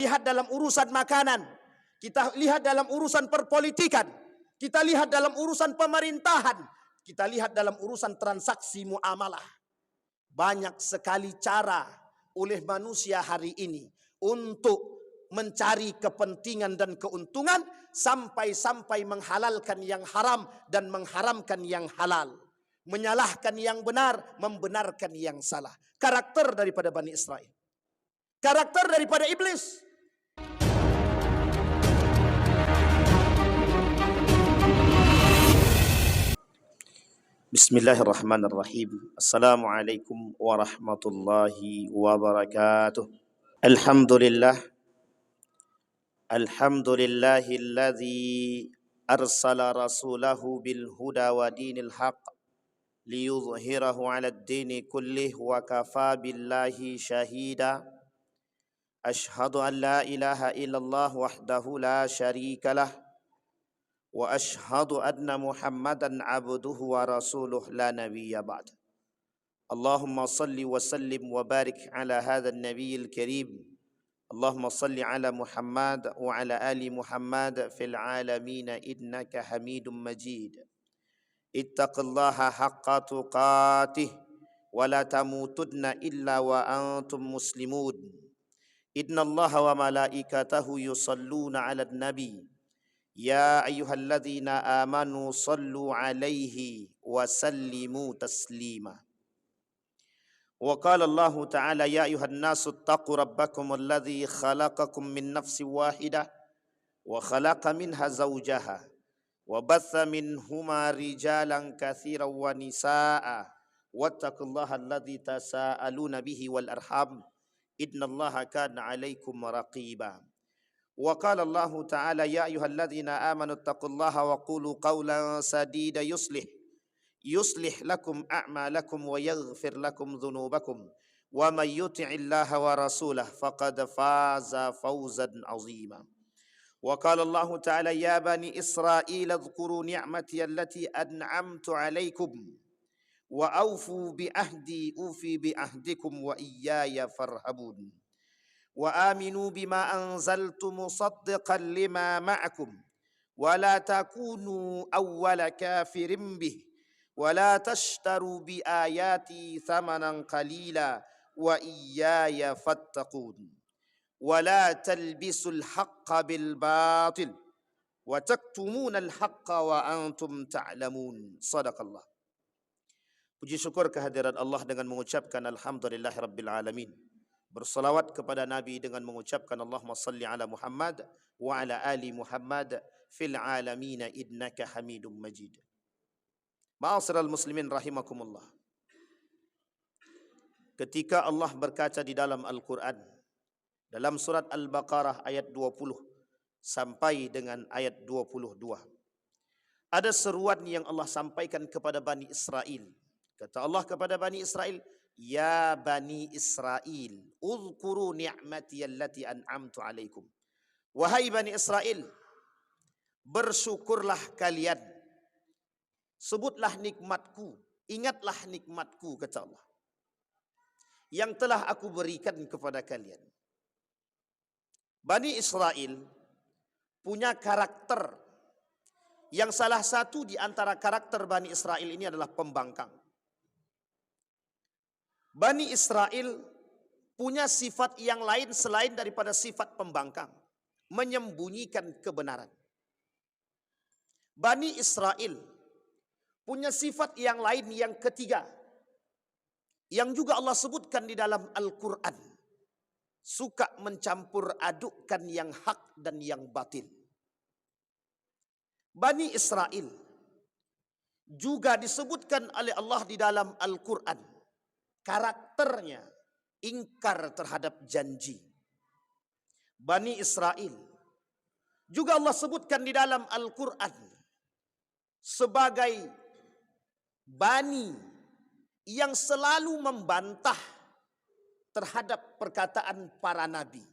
lihat dalam urusan makanan, kita lihat dalam urusan perpolitikan, kita lihat dalam urusan pemerintahan, kita lihat dalam urusan transaksi muamalah. Banyak sekali cara oleh manusia hari ini untuk mencari kepentingan dan keuntungan sampai-sampai menghalalkan yang haram dan mengharamkan yang halal. Menyalahkan yang benar, membenarkan yang salah. Karakter daripada Bani Israel. Karakter daripada iblis. Bismillahirrahmanirrahim. Assalamualaikum warahmatullahi wabarakatuh. Alhamdulillah. Alhamdulillahilladzi arsala rasulahu bil huda wa dinil haq liyuzhirahu 'alad dini kullih wa kafa billahi syahida. Ashhadu an la ilaha illallah wahdahu la syarikalah wa ashhadu anna Muhammadan abduhu wa rasuluh la nabiyya ba'd. Allahumma salli wa sallim wa barik ala hadzal nabiyil karim. Allahumma salli ala Muhammad wa ala ali Muhammad fil alamin innaka Hamidum Majid. Ittaqillaha haqqa tuqatih wa la tamutunna illa wa antum muslimun. Innallaha wa malaikatahu yusalluna 'alan nabi. Ya ayyuhalladzina amanu sallu 'alaihi wa sallimu taslima. Wa qala Allah ta'ala ya ayyuhan nasu taqu rabbakum alladzi khalaqakum min nafsin wahidah wa khalaqa minha zawjaha wa batha minhuma rijalan katsiran wa nisaa wattaqullaha alladzi tasaaluna bihi wal arham innallaha kana 'alaikum raqiba. Wa qala Allah ta'ala ya ayyuhalladzina amanu taqullaha wa qulu qawlan sadida yuslih lakum a'malakum wa yaghfir lakum dhunubakum wa may yuti'illaha wa rasulahu faqad faza fawzan 'azima. Wa qala Allah ta'ala ya bani Israil adhkuru ni'mati allati an'amtu 'alaikum wa awfu bi ahdi ufi bi ahdikum wa iyaya farhabun. Wa aminu bima anzaltu musaddiqan lima ma'akum wa la takunu awwala kafirin bih wa la tashtaru bi ayati thamanan qalila wa iyaya fattaqun wa la talbisul haqqa bil batil wa taktumuna al haqqa wa antum ta'lamun. Sadaqallah. Puji syukur kehadirat Allah dengan mengucapkan alhamdulillahirabbil alamin. Bersalawat kepada Nabi dengan mengucapkan Allahumma salli ala Muhammad wa ala ali Muhammad fil alamin innaka Hamidum Majid. Ma'asyiral muslimin rahimakumullah. Ketika Allah berkata di dalam Al-Quran, dalam surat Al-Baqarah ayat 20 sampai dengan ayat 22, ada seruan yang Allah sampaikan kepada Bani Israel. Kata Allah kepada Bani Israel, ya Bani Israel, uzkuru ni'mati allati an'amtu alaikum. Wahai Bani Israel, bersyukurlah kalian. Sebutlah nikmatku, ingatlah nikmatku, kata Allah, yang telah aku berikan kepada kalian. Bani Israel punya karakter yang salah satu di antara karakter Bani Israel ini adalah pembangkang. Bani Israel punya sifat yang lain selain daripada sifat pembangkang, menyembunyikan kebenaran. Bani Israel punya sifat yang lain yang ketiga, yang juga Allah sebutkan di dalam Al-Quran, suka mencampur adukkan yang hak dan yang batil. Bani Israel juga disebutkan oleh Allah di dalam Al-Quran, karakternya ingkar terhadap janji. Bani Israel juga Allah sebutkan di dalam Al-Quran sebagai bani yang selalu membantah terhadap perkataan para nabi.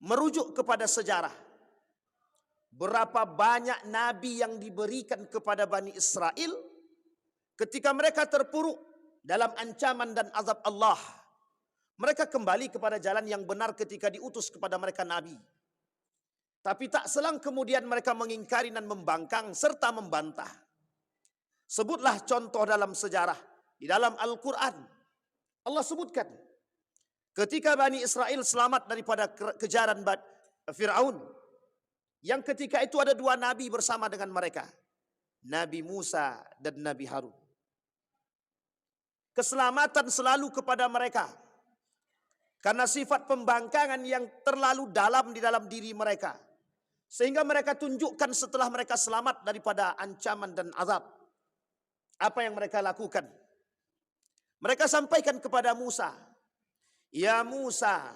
Merujuk kepada sejarah, berapa banyak nabi yang diberikan kepada Bani Israel ketika mereka terpuruk dalam ancaman dan azab Allah, Mereka kembali kepada jalan yang benar ketika diutus kepada mereka Nabi. Tapi tak selang kemudian mereka mengingkari dan membangkang serta membantah. Sebutlah contoh dalam sejarah. Di dalam Al-Quran Allah sebutkan ketika Bani Israel selamat daripada kejaran Fir'aun, yang ketika itu ada dua nabi bersama dengan mereka, Nabi Musa dan Nabi Harun. Keselamatan selalu kepada mereka karena sifat pembangkangan yang terlalu dalam di dalam diri mereka, sehingga mereka tunjukkan setelah mereka selamat daripada ancaman dan azab. Apa yang mereka lakukan? Mereka sampaikan kepada Musa, "Ya Musa,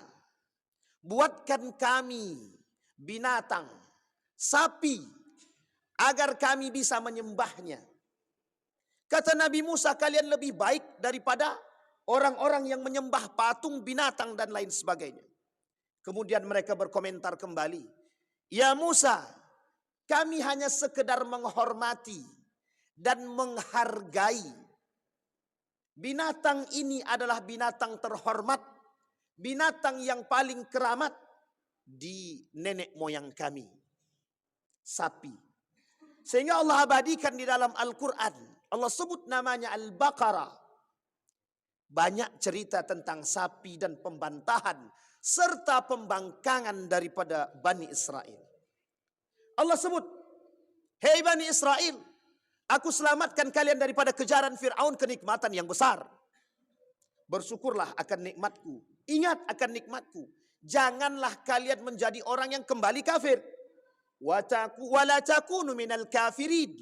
buatkan kami binatang, sapi, agar kami bisa menyembahnya." Kata Nabi Musa, kalian lebih baik daripada orang-orang yang menyembah patung, binatang, dan lain sebagainya. Kemudian mereka berkomentar kembali, "Ya Musa, kami hanya sekedar menghormati dan menghargai. Binatang ini adalah binatang terhormat, binatang yang paling keramat di nenek moyang kami, sapi." Sehingga Allah abadikan di dalam Al-Quran, Allah sebut namanya Al-Baqarah. Banyak cerita tentang sapi dan pembantahan serta pembangkangan daripada Bani Israel. Allah sebut, "Hei Bani Israel, aku selamatkan kalian daripada kejaran Fir'aun, kenikmatan yang besar. Bersyukurlah akan nikmatku. Ingat akan nikmatku. Janganlah kalian menjadi orang yang kembali kafir. Wala takunu minal kafirin."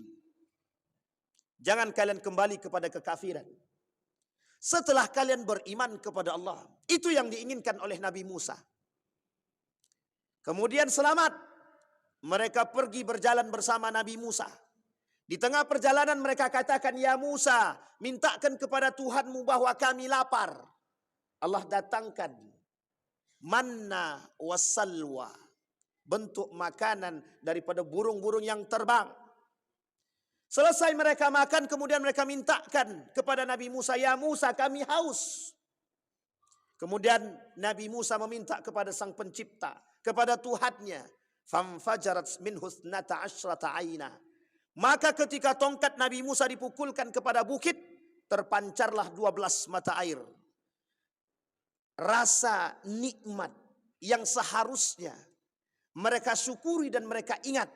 Jangan kalian kembali kepada kekafiran setelah kalian beriman kepada Allah. Itu yang diinginkan oleh Nabi Musa. Kemudian selamat. Mereka pergi berjalan bersama Nabi Musa. Di tengah perjalanan mereka katakan, "Ya Musa, mintakan kepada Tuhanmu bahwa kami lapar." Allah datangkan manna wassalwa, bentuk makanan daripada burung-burung yang terbang. Selesai mereka makan, kemudian mereka mintakan kepada Nabi Musa, "Ya Musa, kami haus." Kemudian Nabi Musa meminta kepada Sang Pencipta, kepada Tuhannya, "Famfajarat minhu ithnata asyrata aina." Maka ketika tongkat Nabi Musa dipukulkan kepada bukit, terpancarlah 12 mata air. Rasa nikmat yang seharusnya mereka syukuri dan mereka ingat,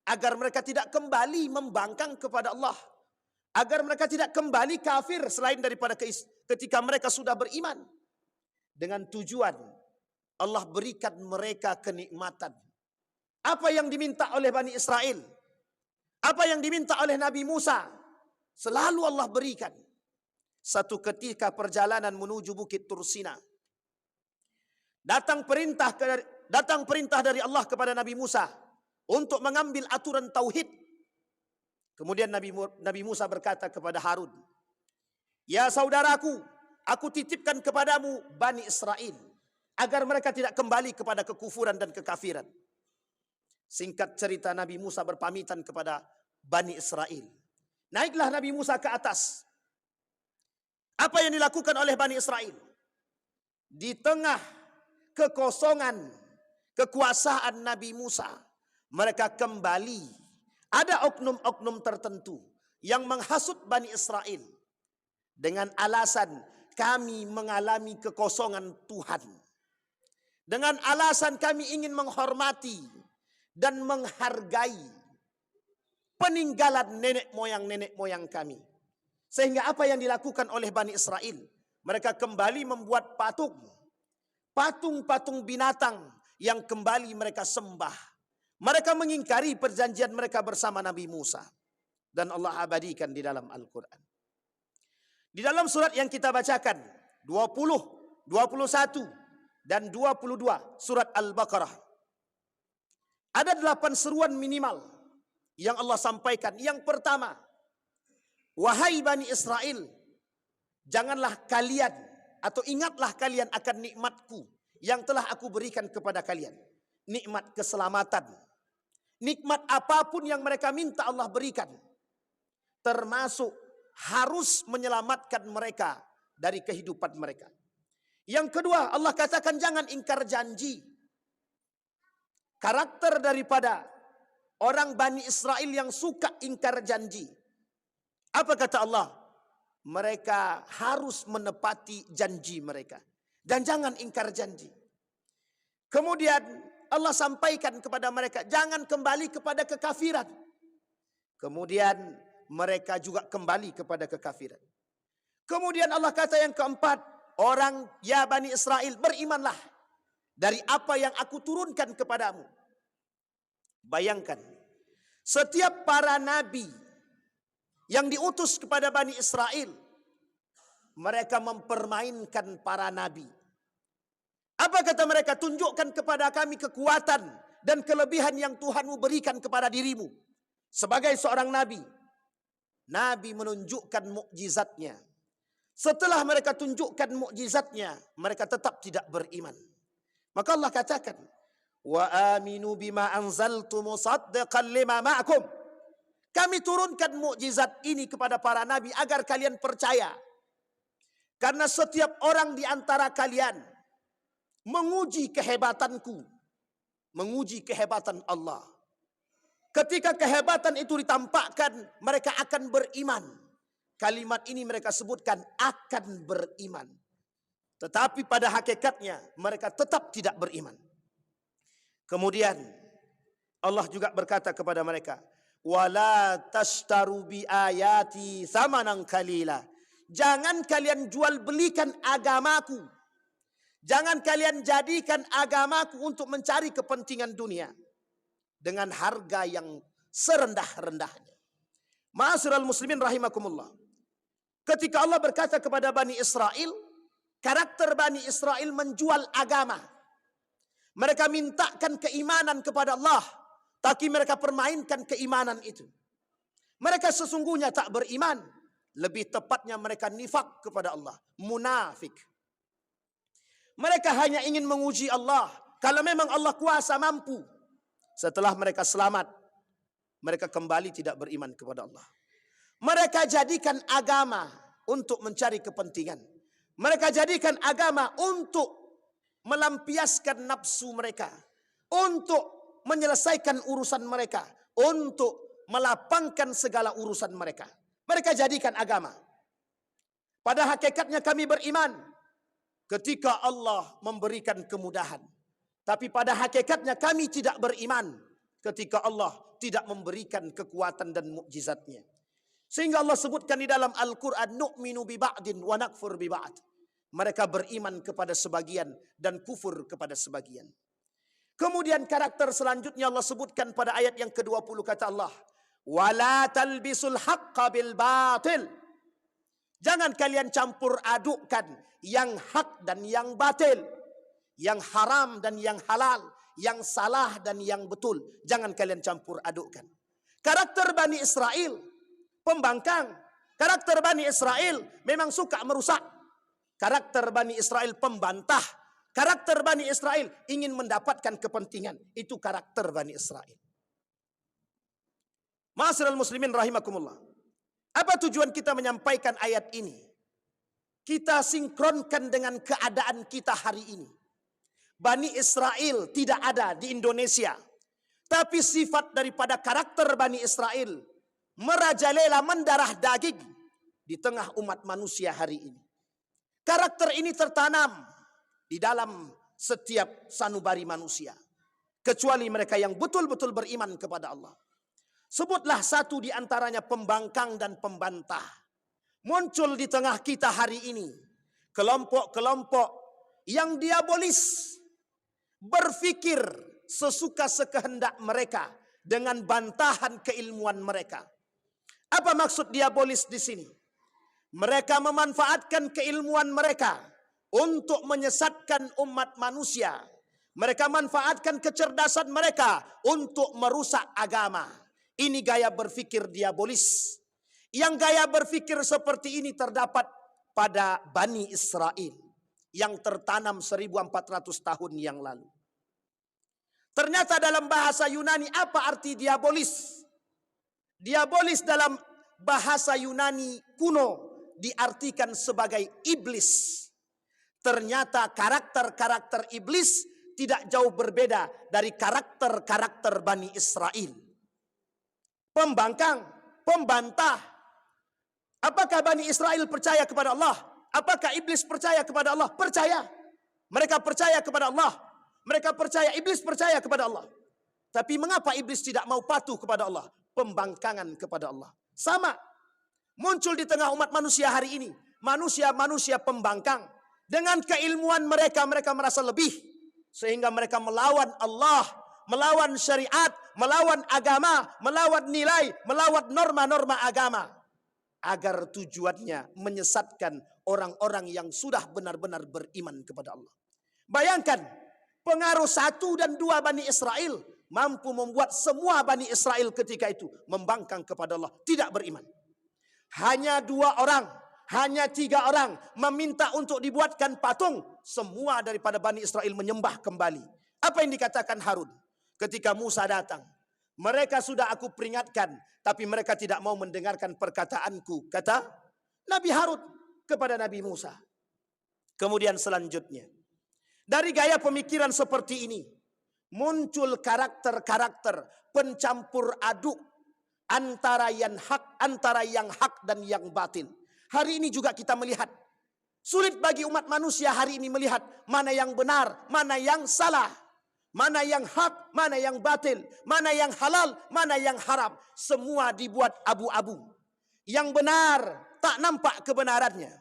agar mereka tidak kembali membangkang kepada Allah, agar mereka tidak kembali kafir selain daripada ketika mereka sudah beriman. Dengan tujuan Allah berikan mereka kenikmatan. Apa yang diminta oleh Bani Israel, apa yang diminta oleh Nabi Musa, selalu Allah berikan. Satu ketika perjalanan menuju Bukit Tursina, datang perintah dari Allah kepada Nabi Musa untuk mengambil aturan tauhid. Kemudian Nabi Musa berkata kepada Harun, "Ya saudaraku, aku titipkan kepadamu Bani Israel, agar mereka tidak kembali kepada kekufuran dan kekafiran." Singkat cerita, Nabi Musa berpamitan kepada Bani Israel. Naiklah Nabi Musa ke atas. Apa yang dilakukan oleh Bani Israel? Di tengah kekosongan kekuasaan Nabi Musa, mereka kembali. Ada oknum-oknum tertentu yang menghasut Bani Israel dengan alasan, "Kami mengalami kekosongan Tuhan." Dengan alasan kami ingin menghormati dan menghargai peninggalan nenek moyang kami. Sehingga apa yang dilakukan oleh Bani Israel? Mereka kembali membuat patung-patung binatang yang kembali mereka sembah. Mereka mengingkari perjanjian mereka bersama Nabi Musa. Dan Allah abadikan di dalam Al-Quran. Di dalam surat yang kita bacakan, 20, 21, dan 22, surat Al-Baqarah, ada 8 seruan minimal yang Allah sampaikan. Yang pertama, "Wahai Bani Israel, janganlah kalian atau ingatlah kalian akan nikmatku yang telah aku berikan kepada kalian." Nikmat keselamatan. Nikmat apapun yang mereka minta Allah berikan. Termasuk harus menyelamatkan mereka dari kehidupan mereka. Yang kedua, Allah katakan jangan ingkar janji. Karakter daripada orang Bani Israel yang suka ingkar janji. Apa kata Allah? Mereka harus menepati janji mereka. Dan jangan ingkar janji. Kemudian Allah sampaikan kepada mereka, jangan kembali kepada kekafiran. Kemudian mereka juga kembali kepada kekafiran. Kemudian Allah kata yang keempat, orang ya Bani Israel, berimanlah dari apa yang aku turunkan kepadamu. Bayangkan, setiap para nabi yang diutus kepada Bani Israel, mereka mempermainkan para nabi. Apa kata mereka? Tunjukkan kepada kami kekuatan dan kelebihan yang Tuhanmu berikan kepada dirimu. Sebagai seorang nabi, nabi menunjukkan mukjizatnya. Setelah mereka tunjukkan mukjizatnya, mereka tetap tidak beriman. Maka Allah katakan, wa aminu bima anzaltu musaddiqan lima ma'akum. Kami turunkan mukjizat ini kepada para nabi agar kalian percaya. Karena setiap orang di antara kalian menguji kehebatanku, menguji kehebatan Allah. Ketika kehebatan itu ditampakkan, mereka akan beriman. Kalimat ini mereka sebutkan akan beriman. Tetapi pada hakikatnya mereka tetap tidak beriman. Kemudian Allah juga berkata kepada mereka, wala tashtaru bi ayati thamanan qalila. Jangan kalian jual belikan agamaku. Jangan kalian jadikan agamaku untuk mencari kepentingan dunia dengan harga yang serendah-rendahnya. Ma'asyiral muslimin rahimakumullah. Ketika Allah berkata kepada Bani Israel, karakter Bani Israel menjual agama. Mereka mintakan keimanan kepada Allah, tapi mereka permainkan keimanan itu. Mereka sesungguhnya tak beriman. Lebih tepatnya mereka nifak kepada Allah, munafik. Mereka hanya ingin menguji Allah. Kalau memang Allah kuasa mampu. Setelah mereka selamat, mereka kembali tidak beriman kepada Allah. Mereka jadikan agama untuk mencari kepentingan. Mereka jadikan agama untuk melampiaskan nafsu mereka. Untuk menyelesaikan urusan mereka. Untuk melapangkan segala urusan mereka. Mereka jadikan agama. Pada hakikatnya kami beriman ketika Allah memberikan kemudahan. Tapi pada hakikatnya kami tidak beriman ketika Allah tidak memberikan kekuatan dan mukjizatnya. Sehingga Allah sebutkan di dalam Al-Quran, nu'minu bi ba'din wa nakfur bi ba'd. Mereka beriman kepada sebagian dan kufur kepada sebagian. Kemudian karakter selanjutnya Allah sebutkan pada ayat yang ke-20, kata Allah, wala talbisul haqqa bil batil. Jangan kalian campur adukkan yang hak dan yang batil, yang haram dan yang halal, yang salah dan yang betul. Jangan kalian campur adukkan. Karakter Bani Israel pembangkang. Karakter Bani Israel memang suka merusak. Karakter Bani Israel pembantah. Karakter Bani Israel ingin mendapatkan kepentingan. Itu karakter Bani Israel. Ma'asyiral muslimin rahimakumullah. Apa tujuan kita menyampaikan ayat ini? Kita sinkronkan dengan keadaan kita hari ini. Bani Israel tidak ada di Indonesia. Tapi sifat daripada karakter Bani Israel merajalela, mendarah daging di tengah umat manusia hari ini. Karakter ini tertanam di dalam setiap sanubari manusia. Kecuali mereka yang betul-betul beriman kepada Allah. Sebutlah satu di antaranya pembangkang dan pembantah. Muncul di tengah kita hari ini kelompok-kelompok yang diabolis, berfikir sesuka sekehendak mereka dengan bantahan keilmuan mereka. Apa maksud diabolis di sini? Mereka memanfaatkan keilmuan mereka untuk menyesatkan umat manusia. Mereka manfaatkan kecerdasan mereka untuk merusak agama. Ini gaya berfikir diabolis. Yang gaya berfikir seperti ini terdapat pada Bani Israel yang tertanam 1400 tahun yang lalu. Ternyata dalam bahasa Yunani apa arti diabolis? Diabolis dalam bahasa Yunani kuno diartikan sebagai iblis. Ternyata karakter-karakter iblis tidak jauh berbeda dari karakter-karakter Bani Israel. Pembangkang, pembantah. Apakah Bani Israel percaya kepada Allah? Apakah iblis percaya kepada Allah? Percaya. Mereka percaya kepada Allah. Mereka percaya, iblis percaya kepada Allah. Tapi mengapa iblis tidak mau patuh kepada Allah? Pembangkangan kepada Allah. Sama. Muncul di tengah umat manusia hari ini. Manusia-manusia pembangkang. Dengan keilmuan mereka, mereka merasa lebih. Sehingga mereka melawan Allah, melawan syariat, melawan agama, melawan nilai, melawan norma-norma agama. Agar tujuannya menyesatkan orang-orang yang sudah benar-benar beriman kepada Allah. Bayangkan, pengaruh 1 dan 2 Bani Israel mampu membuat semua Bani Israel ketika itu membangkang kepada Allah, tidak beriman. Hanya 2 orang, hanya 3 orang meminta untuk dibuatkan patung. Semua daripada Bani Israel menyembah kembali. Apa yang dikatakan Harun ketika Musa datang? Mereka sudah aku peringatkan, tapi mereka tidak mau mendengarkan perkataanku, kata Nabi Harun kepada Nabi Musa. Kemudian selanjutnya, dari gaya pemikiran seperti ini, muncul karakter-karakter pencampur aduk antara yang hak dan yang batil. Hari ini juga kita melihat, sulit bagi umat manusia hari ini melihat mana yang benar, mana yang salah, mana yang hak, mana yang batil, mana yang halal, mana yang haram. Semua dibuat abu-abu. Yang benar tak nampak kebenarannya.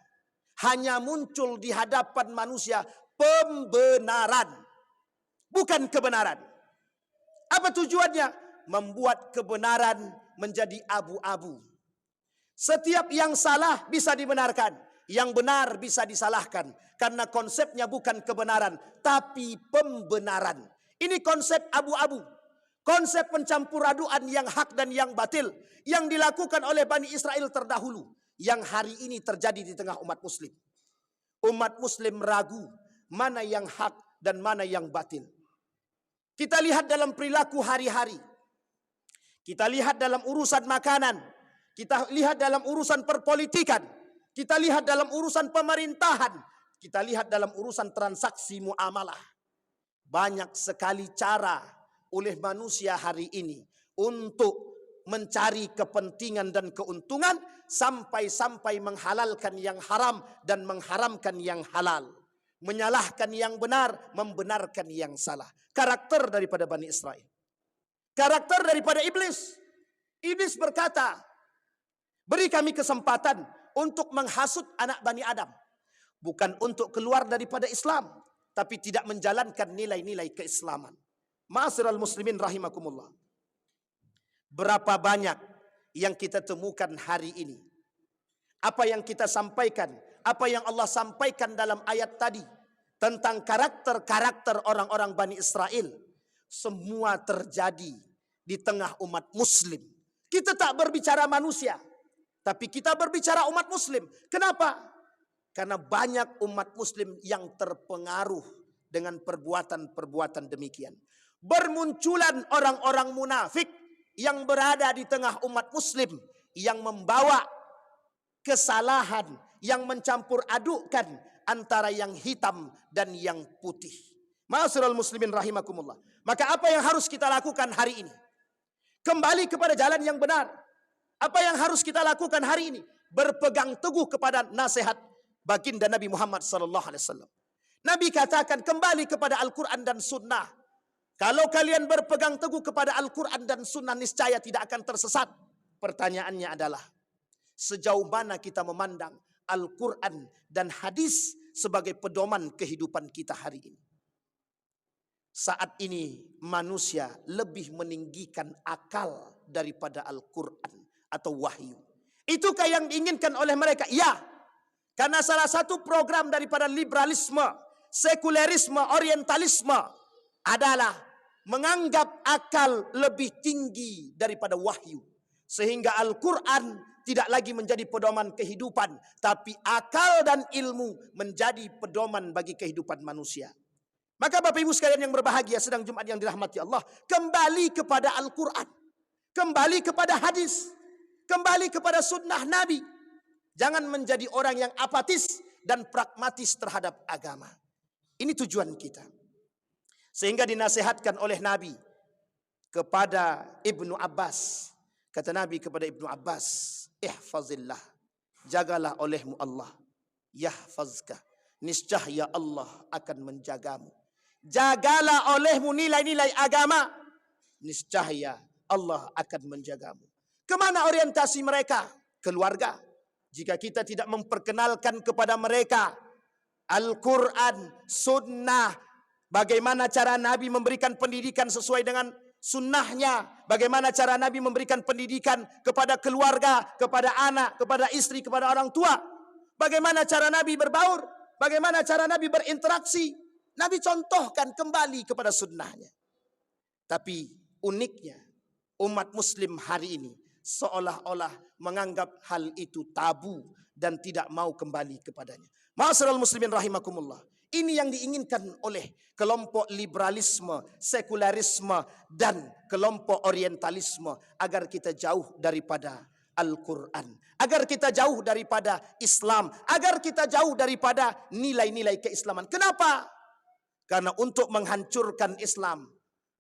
Hanya muncul di hadapan manusia pembenaran, bukan kebenaran. Apa tujuannya? Membuat kebenaran menjadi abu-abu. Setiap yang salah bisa dibenarkan, yang benar bisa disalahkan. Karena konsepnya bukan kebenaran, tapi pembenaran. Ini konsep abu-abu. Konsep pencampur aduan yang hak dan yang batil. Yang dilakukan oleh Bani Israel terdahulu. Yang hari ini terjadi di tengah umat muslim. Umat muslim ragu mana yang hak dan mana yang batil. Kita lihat dalam perilaku hari-hari. Kita lihat dalam urusan makanan. Kita lihat dalam urusan perpolitikan. Kita lihat dalam urusan pemerintahan. Kita lihat dalam urusan transaksi muamalah. Banyak sekali cara oleh manusia hari ini untuk mencari kepentingan dan keuntungan sampai-sampai menghalalkan yang haram dan mengharamkan yang halal. Menyalahkan yang benar, membenarkan yang salah. Karakter daripada Bani Israel. Karakter daripada iblis. Iblis berkata, beri kami kesempatan untuk menghasut anak Bani Adam. Bukan untuk keluar daripada Islam, tapi tidak menjalankan nilai-nilai keislaman. Ma'asyiral muslimin rahimakumullah. Berapa banyak yang kita temukan hari ini. Apa yang kita sampaikan, apa yang Allah sampaikan dalam ayat tadi tentang karakter-karakter orang-orang Bani Israel, semua terjadi di tengah umat muslim. Kita tak berbicara manusia, tapi kita berbicara umat muslim. Kenapa? Karena banyak umat muslim yang terpengaruh dengan perbuatan-perbuatan demikian. Bermunculan orang-orang munafik yang berada di tengah umat muslim, yang membawa kesalahan, yang mencampur adukkan antara yang hitam dan yang putih. Ma'asyiral muslimin rahimakumullah. Maka apa yang harus kita lakukan hari ini? Kembali kepada jalan yang benar. Apa yang harus kita lakukan hari ini? Berpegang teguh kepada nasihat baginda Nabi Muhammad SAW. Nabi katakan kembali kepada Al-Quran dan Sunnah. Kalau kalian berpegang teguh kepada Al-Quran dan Sunnah, niscaya tidak akan tersesat. Pertanyaannya adalah, sejauh mana kita memandang Al-Quran dan hadis sebagai pedoman kehidupan kita hari ini? Saat ini manusia lebih meninggikan akal daripada Al-Quran atau wahyu. Itukah yang diinginkan oleh mereka? Ya. Karena salah satu program daripada liberalisme, sekulerisme, orientalisme adalah menganggap akal lebih tinggi daripada wahyu. Sehingga Al-Quran tidak lagi menjadi pedoman kehidupan, tapi akal dan ilmu menjadi pedoman bagi kehidupan manusia. Maka Bapak Ibu sekalian yang berbahagia, sedang Jumat yang dirahmati Allah, kembali kepada Al-Quran, kembali kepada hadis, kembali kepada sunnah Nabi. Jangan menjadi orang yang apatis dan pragmatis terhadap agama. Ini tujuan kita. Sehingga dinasihatkan oleh Nabi kepada Ibnu Abbas. Kata Nabi kepada Ibnu Abbas, ihfazillah, jagalah olehmu Allah, yahfazka, niscaya Allah akan menjagamu. Jagalah olehmu nilai-nilai agama, niscaya Allah akan menjagamu. Kemana orientasi mereka? Keluarga. Jika kita tidak memperkenalkan kepada mereka Al-Quran, Sunnah, bagaimana cara Nabi memberikan pendidikan sesuai dengan sunnahnya, bagaimana cara Nabi memberikan pendidikan kepada keluarga, kepada anak, kepada istri, kepada orang tua, bagaimana cara Nabi berbaur, bagaimana cara Nabi berinteraksi, Nabi contohkan kembali kepada sunnahnya. Tapi uniknya umat muslim hari ini seolah-olah menganggap hal itu tabu dan tidak mau kembali kepadanya. Ma'asyiral muslimin rahimakumullah. Ini yang diinginkan oleh kelompok liberalisme, sekularisme, dan kelompok orientalisme, agar kita jauh daripada Al-Quran, agar kita jauh daripada Islam, agar kita jauh daripada nilai-nilai keislaman. Kenapa? Karena untuk menghancurkan Islam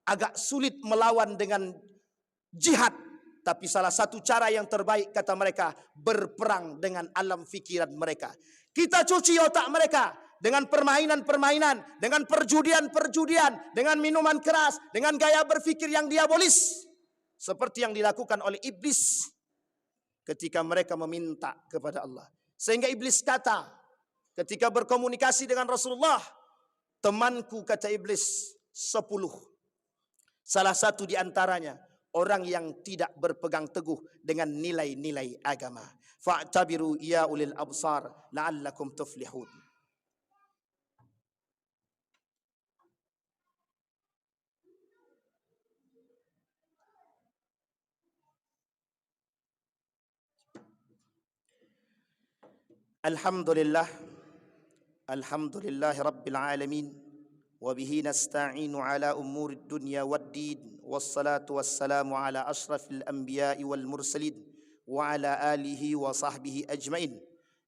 agak sulit melawan dengan jihad. Tapi salah satu cara yang terbaik, kata mereka, berperang dengan alam fikiran mereka. Kita cuci otak mereka dengan permainan-permainan, dengan perjudian-perjudian, dengan minuman keras, dengan gaya berfikir yang diabolis. Seperti yang dilakukan oleh iblis ketika mereka meminta kepada Allah. Sehingga iblis kata ketika berkomunikasi dengan Rasulullah, temanku, kata iblis, 10. Salah satu di antaranya orang yang tidak berpegang teguh dengan nilai-nilai agama. Fa'tabiru ya ulil absar la'allakum tuflihun. Alhamdulillah, alhamdulillahi rabbil alamin, wa bihi nasta'inu ala umuri dunya waddin, wassalatu wassalamu ala ashrafil anbiya'i wal mursalin, wa ala alihi wa sahbihi ajmain.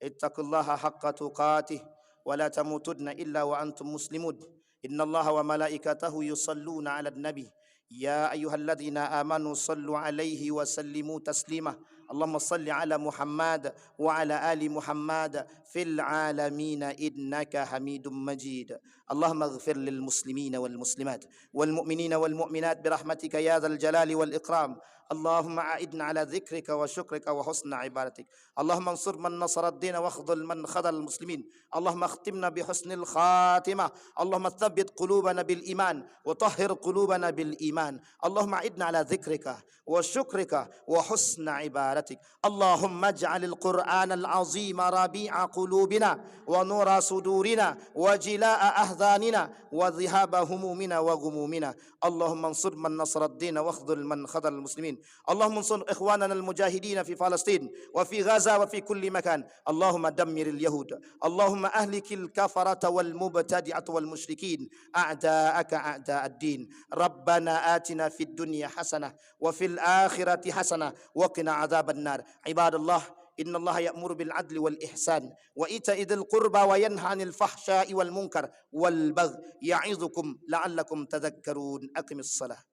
Ittaqullaha haqqa tuqatih, wa la tamutunna illa wa antum muslimun. Innallaha wa malaikatahu yusalluna ala nabi. Ya ayyuhalladzina amanu sallu alaihi wa sallimu taslima. Allahumma salli ala Muhammad wa ala ali Muhammad fil alamin innaka Hamidum Majid. Allahumma ighfir lil muslimina wal muslimat wal mu'minina wal mu'minat birahmatika ya dzal jalali wal ikram. Allahumma a'idna ala dhikrika wa syukrika wa husna ibadatik. Allahumma ansur man nasara ad-din wa khudhul man khadhal muslimin. Allahumma akhtimna bi husnil khatimah. Allahumma thabbit qulubana bil iman wa tahhir qulubana bil iman. Allahumma a'idna ala dhikrika wa syukrika wa husna ibadatik. Allahumma ij'alil Qur'anal 'azima rabi'a qulubina wa nura sudurina wa jilaa ahzanina wa dhihaba humumina wa ghumumina. Allahumma ansur man nasara ad-din wa khudhul man khadhal muslimin. اللهم انصر إخواننا المجاهدين في فلسطين وفي غزة وفي كل مكان. اللهم دمر اليهود، اللهم أهلك الكفرة والمبتدعة والمشركين أعداءك أعداء الدين. ربنا آتنا في الدنيا حسنة وفي الآخرة حسنة وقنا عذاب النار. عباد الله، إن الله يأمر بالعدل والإحسان وإيتاء ذي القربى وينهى عن الفحشاء والمنكر والبغي يعظكم لعلكم تذكرون. أقم الصلاة.